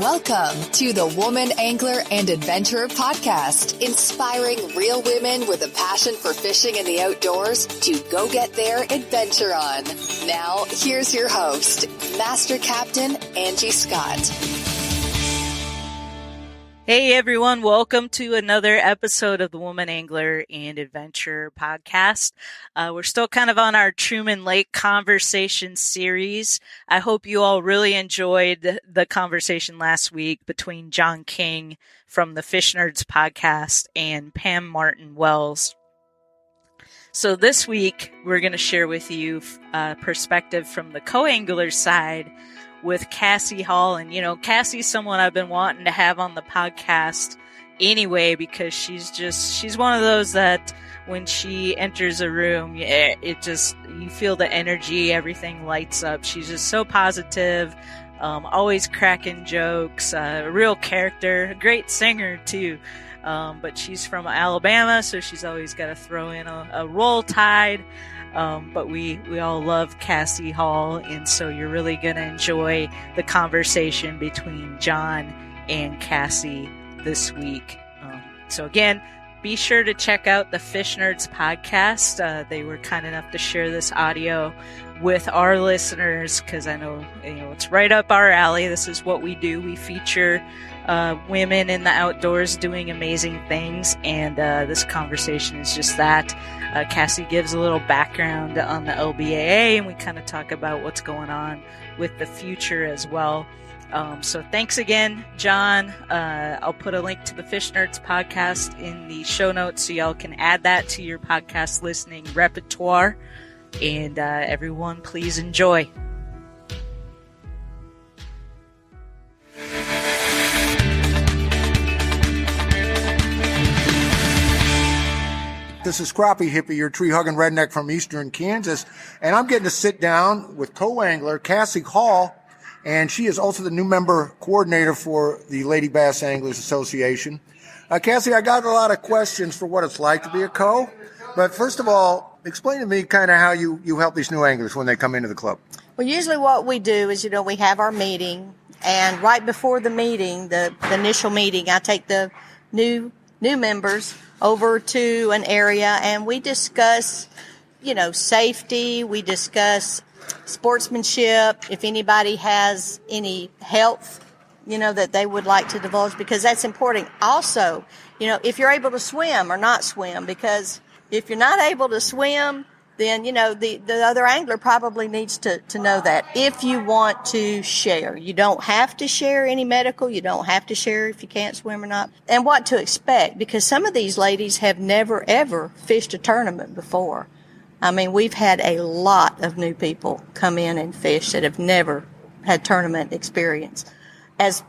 Welcome to the Woman Angler and Adventurer Podcast, inspiring real women with a passion for fishing in the outdoors to go get their adventure on. Now, here's your host, Master Captain Angie Scott. Hey everyone, welcome to another episode of the Woman Angler and Adventure Podcast. We're still kind of on our Truman Lake conversation series. I hope you all really enjoyed the conversation last week between John King from the Fish Nerds podcast and Pam Martin Wells. So this week, we're going to share with you a perspective from the co-angler side with Cassie Hall. And, Cassie's someone I've been wanting to have on the podcast anyway, because she's one of those that when she enters a room, you feel the energy, everything lights up. She's just so positive, always cracking jokes, a real character, a great singer too. But she's from Alabama, so she's always got to throw in a roll tide. But we all love Cassie Hall, and so you're really going to enjoy the conversation between John and Cassie this week. So again, be sure to check out the Fish Nerds podcast. They were kind enough to share this audio with our listeners because I know it's right up our alley. This is what we do. We feature women in the outdoors doing amazing things, and this conversation is just that. Cassie gives a little background on the LBAA, and we kind of talk about what's going on with the future as well. So thanks again, John. I'll put a link to the Fish Nerds podcast in the show notes so y'all can add that to your podcast listening repertoire. And everyone, please enjoy. This is Crappie Hippie, your tree-hugging redneck from eastern Kansas, and I'm getting to sit down with co-angler Cassie Hall, and she is also the new member coordinator for the Lady Bass Anglers Association. Cassie, I got a lot of questions for what it's like to be a co, but first of all, explain to me kind of how you help these new anglers when they come into the club. Well, usually what we do is, we have our meeting, and right before the meeting, the initial meeting, I take the new members over to an area and we discuss, safety. We discuss sportsmanship. If anybody has any health, that they would like to divulge, because that's important. Also, if you're able to swim or not swim, because if you're not able to swim, then, the other angler probably needs to know that. If you want to share, you don't have to share any medical. You don't have to share if you can't swim or not. And what to expect, because some of these ladies have never, ever fished a tournament before. I mean, we've had a lot of new people come in and fish that have never had tournament experience. As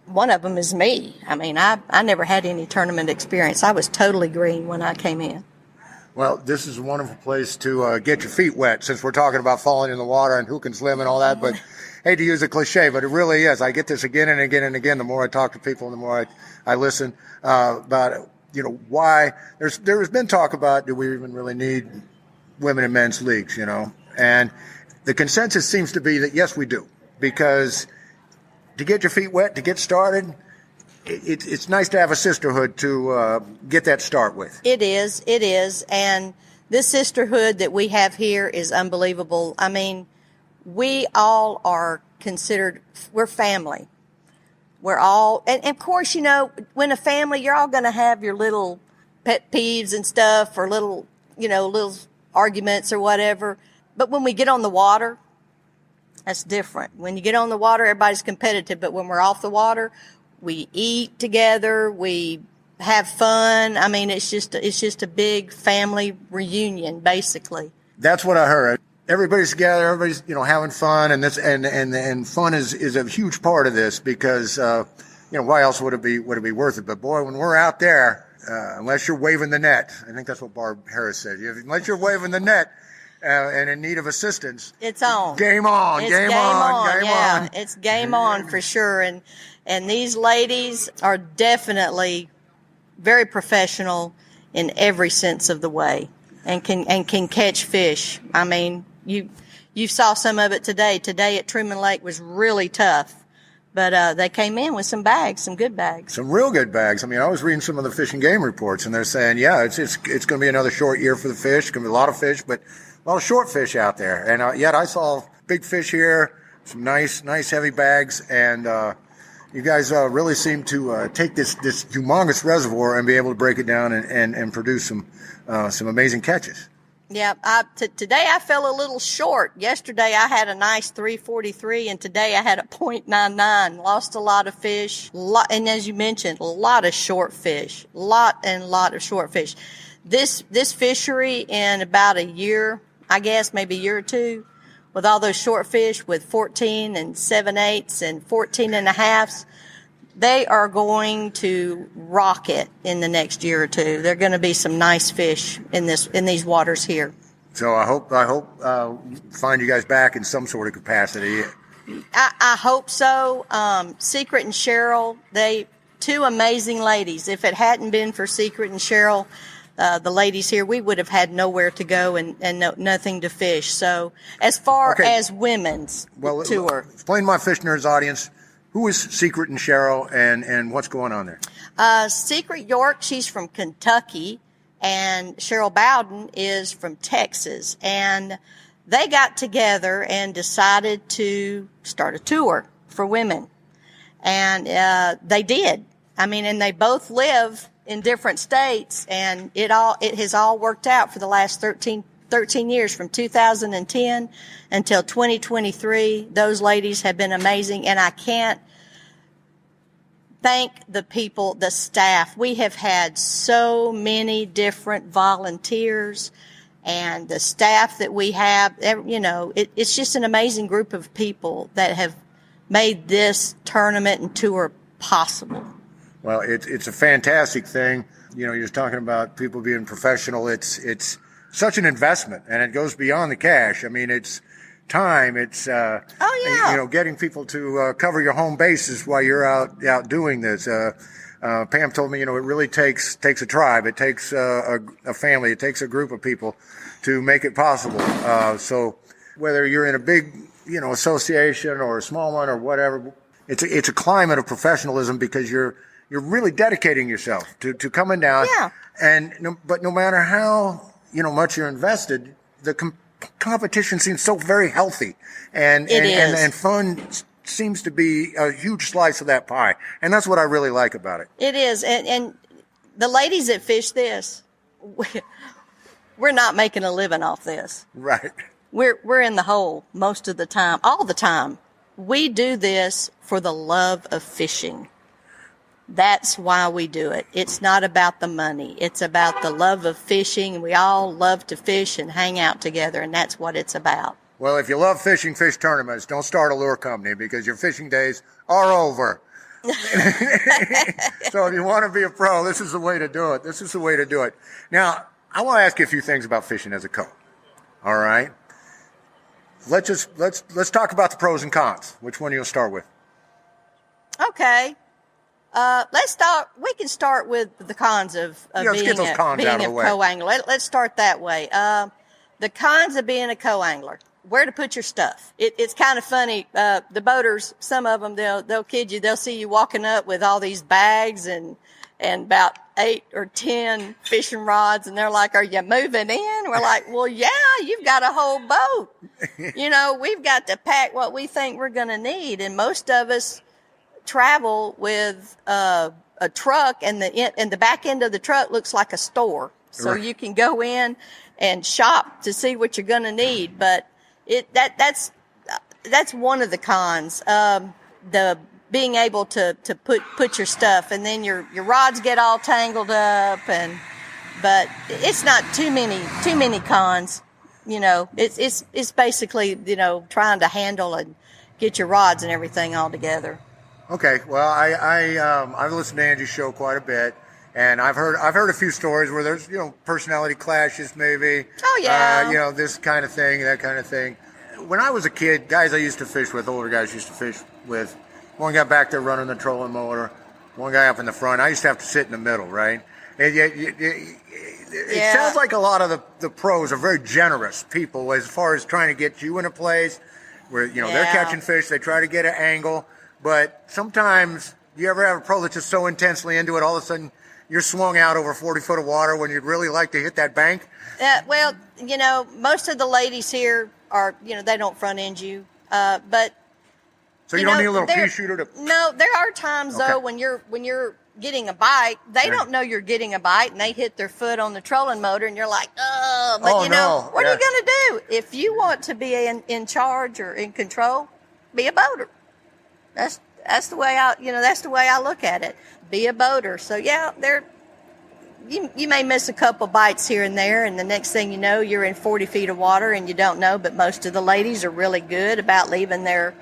one of them is me. I mean, I never had any tournament experience. I was totally green when I came in. Well, this is a wonderful place to get your feet wet, since we're talking about falling in the water and who can swim and all that. But hate to use a cliche, but it really is. I get this again and again and again. The more I talk to people, and the more I listen about why there has been talk about, do we even really need women in men's leagues? And the consensus seems to be that yes, we do, because to get your feet wet, to get started, it's nice to have a sisterhood to get that start with. It is. And this sisterhood that we have here is unbelievable. I mean, we all are considered, we're family. We're all, and of course, when a family, you're all going to have your little pet peeves and stuff, or little arguments or whatever. But when we get on the water, that's different. When you get on the water, everybody's competitive. But when we're off the water, we eat together, we have fun. I mean, it's just a big family reunion, basically. That's what I heard. Everybody's together, everybody's having fun, and this and fun is a huge part of this, because why else would it be worth it? But boy, when we're out there, unless you're waving the net, I think that's what Barb Harris said. Unless you're waving the net and in need of assistance, it's on. Game on. It's game on. It's game on for sure. And these ladies are definitely very professional in every sense of the way, and can catch fish. I mean, you saw some of it today. Today at Truman Lake was really tough. But they came in with some bags, some good bags. Some real good bags. I mean, I was reading some of the Fish and Game reports, and they're saying, yeah, it's going to be another short year for the fish. It's going to be a lot of fish, but a lot of short fish out there. And yet I saw big fish here, some nice heavy bags, and you guys really seem to take this humongous reservoir and be able to break it down and produce some amazing catches. Yeah, today I fell a little short. Yesterday I had a nice 343, and today I had a .99. Lost a lot of fish, and as you mentioned, a lot of short fish. Lot of short fish. This fishery in about a year, I guess, maybe a year or two, with all those short fish with 14 and 7/8 and 14 and a halves, they are going to rocket in the next year or two. There are going to be some nice fish in these waters here. So I hope find you guys back in some sort of capacity. I hope so. Secret and Cheryl, two amazing ladies. If it hadn't been for Secret and Cheryl, the ladies here, we would have had nowhere to go and nothing to fish. So as far as women's tour. Explain to my Fish Nerds audience, who is Secret and Cheryl, and what's going on there? Secret York, she's from Kentucky, and Cheryl Bowden is from Texas. And they got together and decided to start a tour for women. And they did. I mean, and they both live in different states, and it has all worked out for the last 13 years, from 2010 until 2023. Those ladies have been amazing, and I can't thank the people, the staff. We have had so many different volunteers, and the staff that we have, it's just an amazing group of people that have made this tournament and tour possible. Well, it's a fantastic thing. You're just talking about people being professional. It's such an investment, and it goes beyond the cash. I mean, it's time. It's getting people to cover your home bases while you're out doing this. Pam told me, it really takes a tribe. It takes a family. It takes a group of people to make it possible. So whether you're in a big association or a small one or whatever, it's a climate of professionalism, because you're really dedicating yourself to coming down. Yeah. But no matter how much you're invested, the competition seems so very healthy, and fun seems to be a huge slice of that pie, and that's what I really like about it. It is, and the ladies that fish this, we're not making a living off this. Right. We're in the hole most of the time, all the time. We do this for the love of fishing. That's why we do it. It's not about the money. It's about the love of fishing. We all love to fish and hang out together, and that's what it's about. Well, if you love fishing fish tournaments, don't start a lure company, because your fishing days are over. So if you want to be a pro, this is the way to do it. Now, I want to ask you a few things about fishing as a co. All right? Let's talk about the pros and cons. Which one do you start with? Okay. We can start with the cons of being a co-angler. Let's start that way. The cons of being a co-angler. Where to put your stuff. It's kind of funny. The boaters, some of them, they'll kid you. They'll see you walking up with all these bags and about 8 or 10 fishing rods, and they're like, "Are you moving in?" We're like, "Well, yeah, you've got a whole boat. We've got to pack what we think we're going to need." And most of us travel with a truck, and the back end of the truck looks like a store, so you can go in and shop to see what you're going to need. But that's one of the cons. The being able to put your stuff, and then your rods get all tangled up, but it's not too many cons. It's basically trying to handle and get your rods and everything all together. Okay, well, I've listened to Angie's show quite a bit, and I've heard a few stories where there's personality clashes, maybe. Oh yeah. This kind of thing, that kind of thing. When I was a kid, guys I used to fish with, older guys used to fish with, one guy back there running the trolling motor, one guy up in the front. I used to have to sit in the middle, right? It sounds like a lot of the pros are very generous people as far as trying to get you in a place where they're catching fish. They try to get an angle. But sometimes, you ever have a pro that's just so intensely into it, all of a sudden you're swung out over 40 foot of water when you'd really like to hit that bank? Well, most of the ladies here are, they don't front end you. But so you don't need a little pea shooter to. No, there are times though when you're getting a bite, they don't know you're getting a bite, and they hit their foot on the trolling motor, and you're like, oh, but what are you going to do if you want to be in charge or in control? Be a boater. That's the way I look at it. Be a boater. So yeah, you may miss a couple bites here and there, and the next thing you know, you're in 40 feet of water and you don't know. But most of the ladies are really good about leaving their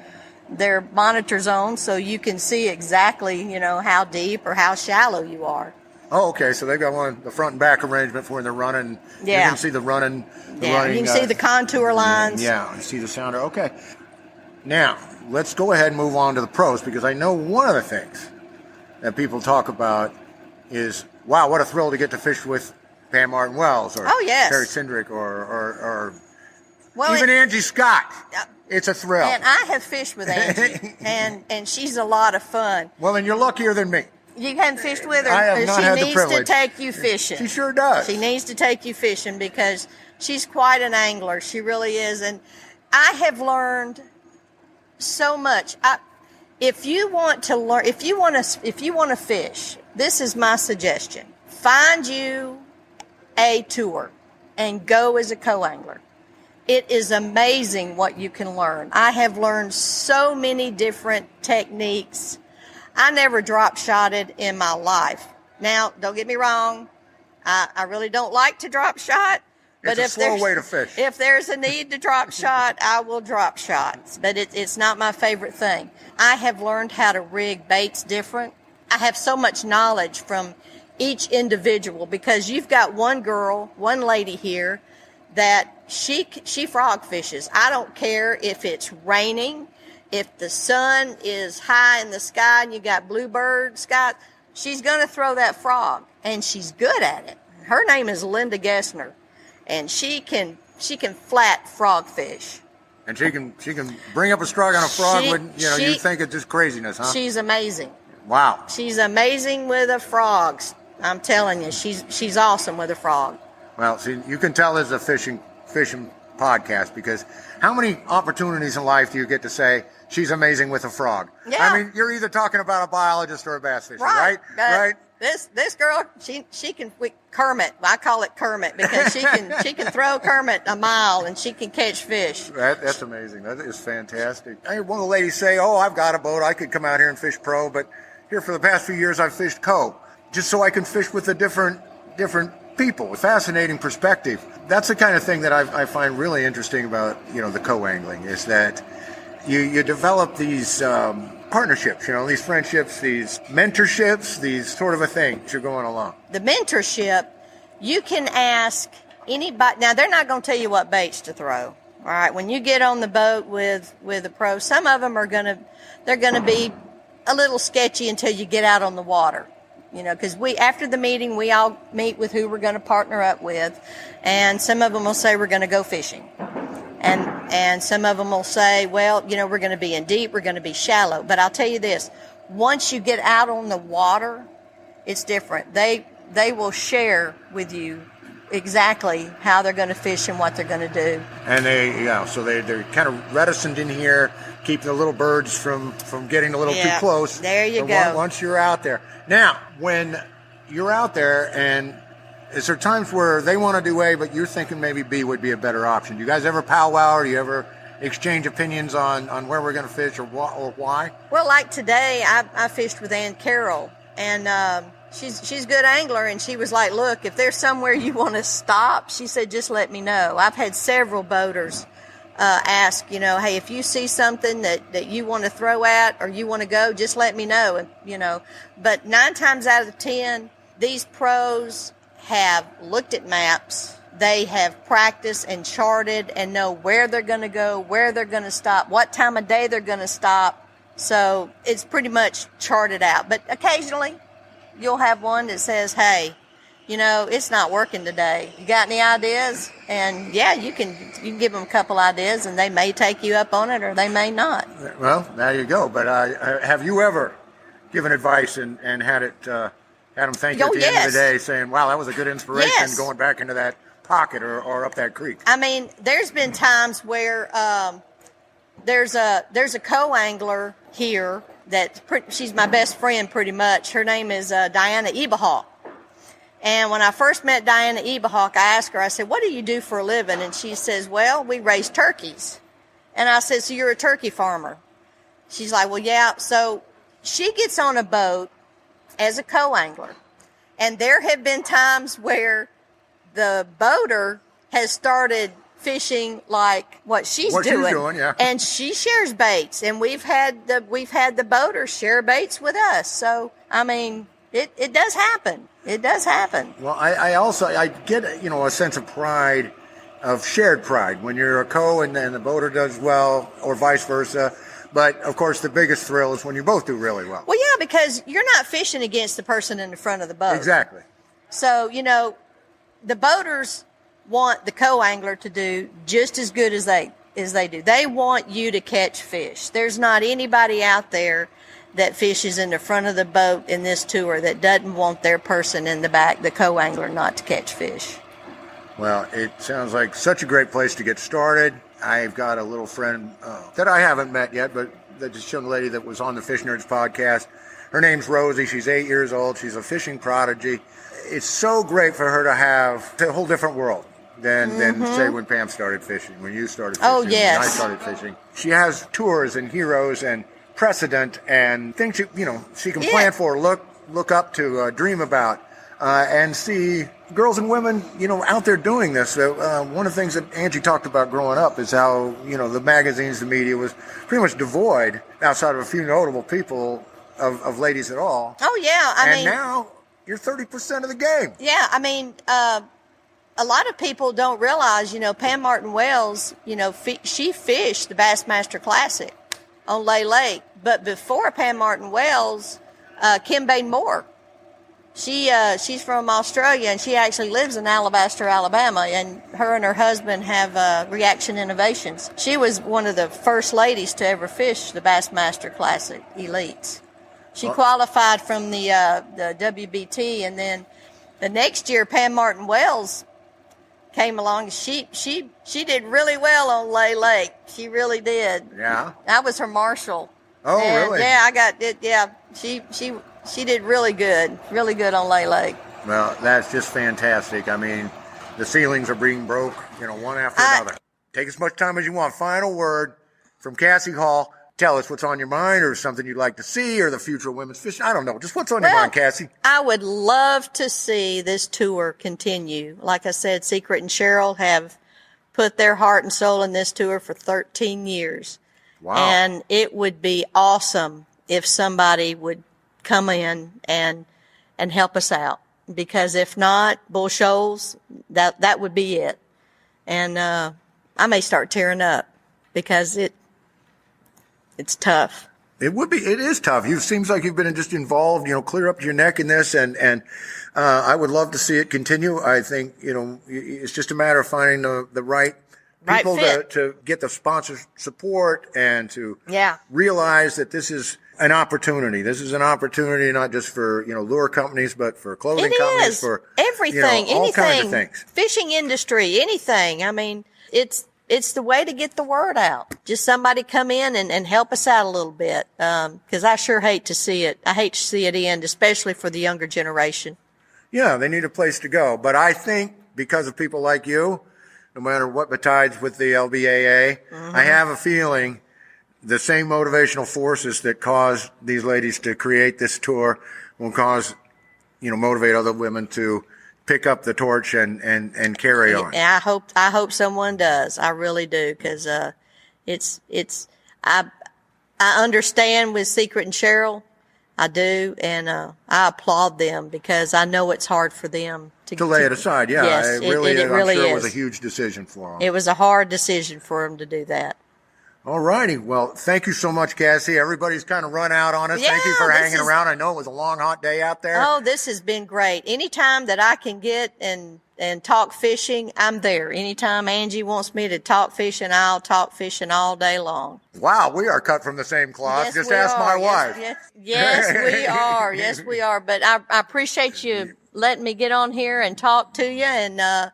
monitor zone so you can see exactly, how deep or how shallow you are. Oh, okay. So they've got the front and back arrangement for when they're running. Yeah. You can see the running. Yeah, you can see the contour lines. Yeah, you see the sounder. Okay. Now, let's go ahead and move on to the pros, because I know one of the things that people talk about is, wow, what a thrill to get to fish with Pam Martin Wells or Terry Cindric or even Angie Scott. It's a thrill. And I have fished with Angie, and she's a lot of fun. Well, then you're luckier than me. You haven't fished with her? I have not had the privilege. She needs to take you fishing. She sure does. She needs to take you fishing because she's quite an angler. She really is. And I have learned so much. If you want to learn, if you want to fish, this is my suggestion. Find you a tour and go as a co-angler. It is amazing what you can learn. I have learned so many different techniques. I never drop shotted in my life. Now, don't get me wrong. I really don't like to drop shot. But it's a slow way to fish. If there's a need to drop shot, I will drop shots. But it's not my favorite thing. I have learned how to rig baits different. I have so much knowledge from each individual because you've got one lady here that she frog fishes. I don't care if it's raining, if the sun is high in the sky and you got bluebird sky, she's going to throw that frog, and she's good at it. Her name is Linda Gessner, and she can flat frog fish. And she can bring up a strug on a frog when you think it's just craziness, huh? She's amazing. Wow. She's amazing with the frogs. I'm telling you, she's awesome with a frog. Well, see, you can tell this is a fishing podcast, because how many opportunities in life do you get to say she's amazing with a frog? Yeah. I mean, you're either talking about a biologist or a bass fisher, right? Right. This girl, she can Kermit. I call it Kermit because she can throw Kermit a mile and she can catch fish. That's amazing. That is fantastic. I heard one of the ladies say, "Oh, I've got a boat. I could come out here and fish pro, but here for the past few years I've fished co, just so I can fish with the different people." A fascinating perspective. That's the kind of thing that I find really interesting about the co-angling, is that you develop these partnerships, these friendships, these mentorships, these sort of a thing as you're going along. The mentorship, you can ask anybody. Now, they're not going to tell you what baits to throw. All right, when you get on the boat with a pro, some of them they're going to be a little sketchy until you get out on the water. Because after the meeting, we all meet with who we're going to partner up with, and some of them will say we're going to go fishing. And some of them will say, well, we're going to be in deep, we're going to be shallow. But I'll tell you this, once you get out on the water, it's different. They will share with you exactly how they're going to fish and what they're going to do. And they're kind of reticent in here, keep the little birds from getting a little too close. There you go. Once you're out there. Now, when you're out there, and is there times where they want to do A, but you're thinking maybe B would be a better option? Do you guys ever powwow, or do you ever exchange opinions on where we're going to fish or why? Well, like today, I fished with Ann Carroll, and she's a good angler, and she was like, look, if there's somewhere you want to stop, she said, just let me know. I've had several boaters ask, hey, if you see something that you want to throw at or you want to go, just let me know. And, but 9 times out of 10, these pros have looked at maps. They have practiced and charted and know where they're going to go, where they're going to stop, what time of day they're going to stop. So it's pretty much charted out. But occasionally you'll have one that says, hey, it's not working today. You got any ideas? And yeah, you can give them a couple ideas, and they may take you up on it, or they may not. Well, there you go. But have you ever given advice and had them thank you at the end of the day, saying, "Wow, that was a good inspiration," going back into that pocket or up that creek? I mean, there's been times where there's a co-angler here she's my best friend pretty much. Her name is Diana Ebahawk. And when I first met Diana Ebahawk, I asked her, I said, "What do you do for a living?" And she says, "Well, we raise turkeys." And I said, "So you're a turkey farmer?" She's like, "Well, yeah." So she gets on a boat as a co-angler. And there have been times where the boater has started fishing like what she's doing, yeah. And she shares baits, and we've had the boaters share baits with us. So I mean, it does happen. It does happen. Well, I get a sense of pride, of shared pride, when you're a co and the boater does well, or vice versa. But of course, the biggest thrill is when you both do really well. Well, yeah, because you're not fishing against the person in the front of the boat. Exactly. So the boaters want the co-angler to do just as good as they do. They want you to catch fish. There's not anybody out there that fishes in the front of the boat in this tour that doesn't want their person in the back, the co-angler, not to catch fish. Well, it sounds like such a great place to get started. I've got a little friend that I haven't met yet, but this young lady that was on the Fish Nerds podcast. Her name's Rosie. She's 8 years old. She's a fishing prodigy. It's so great for her to have a whole different world than say when Pam started fishing, when you started fishing, oh, yes. when I started fishing. She has tours and heroes and precedent and things she can plan for, look up to, dream about, and see girls and women out there doing this. One of the things that Angie talked about growing up is how the magazines, the media was pretty much devoid, outside of a few notable people, of ladies at all. Oh yeah, I mean now you're 30% of the game. Yeah, I mean, a lot of people don't realize, Pam Martin Wells, she fished the Bassmaster Classic on Lay Lake. But before Pam Martin Wells, Kim Bain Moore, she's from Australia, and she actually lives in Alabaster, Alabama, and her husband have Reaction Innovations. She was one of the first ladies to ever fish the Bassmaster Classic Elites. She qualified from the WBT, and then the next year, Pam Martin Wells came along. She did really well on Lay Lake. She really did. Yeah. I was her marshal. Oh, and really? Yeah, I got it. Yeah, she did really good on Lay Lake. Well, that's just fantastic. I mean, the ceilings are being broke, one after another. Take as much time as you want. Final word from Cassie Hall. Tell us what's on your mind, or something you'd like to see, or the future of women's fishing. I don't know. Just what's on your mind, Cassie? I would love to see this tour continue. Like I said, Secret and Cheryl have put their heart and soul in this tour for 13 years. Wow. And it would be awesome if somebody would come in and help us out. Because if not, Bull Shoals, that would be it. And I may start tearing up because it's tough. It is tough. It seems like you've been just involved, clear up to your neck in this, and I would love to see it continue. I think, it's just a matter of finding the right people to get the sponsor support and to realize that this is an opportunity. This is an opportunity not just for, lure companies, but for clothing companies, for everything, all anything, kinds of things. Fishing industry, anything. I mean, it's the way to get the word out. Just somebody come in and help us out a little bit. Cause I sure hate to see it. I hate to see it end, especially for the younger generation. Yeah, they need a place to go. But I think because of people like you, no matter what betides with the LBAA, I have a feeling the same motivational forces that caused these ladies to create this tour will motivate other women to pick up the torch and carry on. And I hope someone does. I really do. Cause, I understand with Secret and Cheryl. I do. And, I applaud them because I know it's hard for them to lay it aside. Yeah. Yes, it really is. was a huge decision for them. It was a hard decision for them to do that. All righty. Well, thank you so much, Cassie. Everybody's kind of run out on us. Yeah, thank you for hanging around. I know it was a long, hot day out there. Oh, this has been great. Anytime that I can get and talk fishing, I'm there. Anytime Angie wants me to talk fishing, I'll talk fishing all day long. Wow, we are cut from the same cloth. Yes, Just we ask my are. wife. Yes, we are. Yes, we are. But I appreciate you letting me get on here and talk to you. And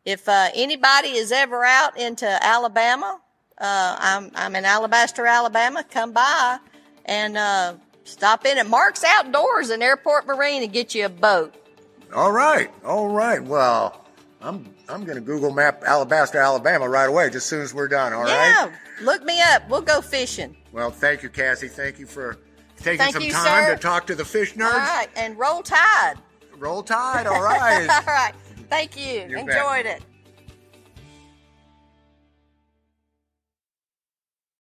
if anybody is ever out into Alabama, I'm in Alabaster, Alabama. Come by and stop in at Mark's Outdoors in Airport Marine and get you a boat. All right. Well, I'm going to Google map Alabaster, Alabama right away, just as soon as we're done. All right. Yeah, look me up. We'll go fishing. Well, thank you, Cassie. Thank you for taking Thank some you, time sir. to talk to the fish nerds. All right, and roll tide. Roll Tide. All right. All right. Thank you. You bet. Enjoyed it.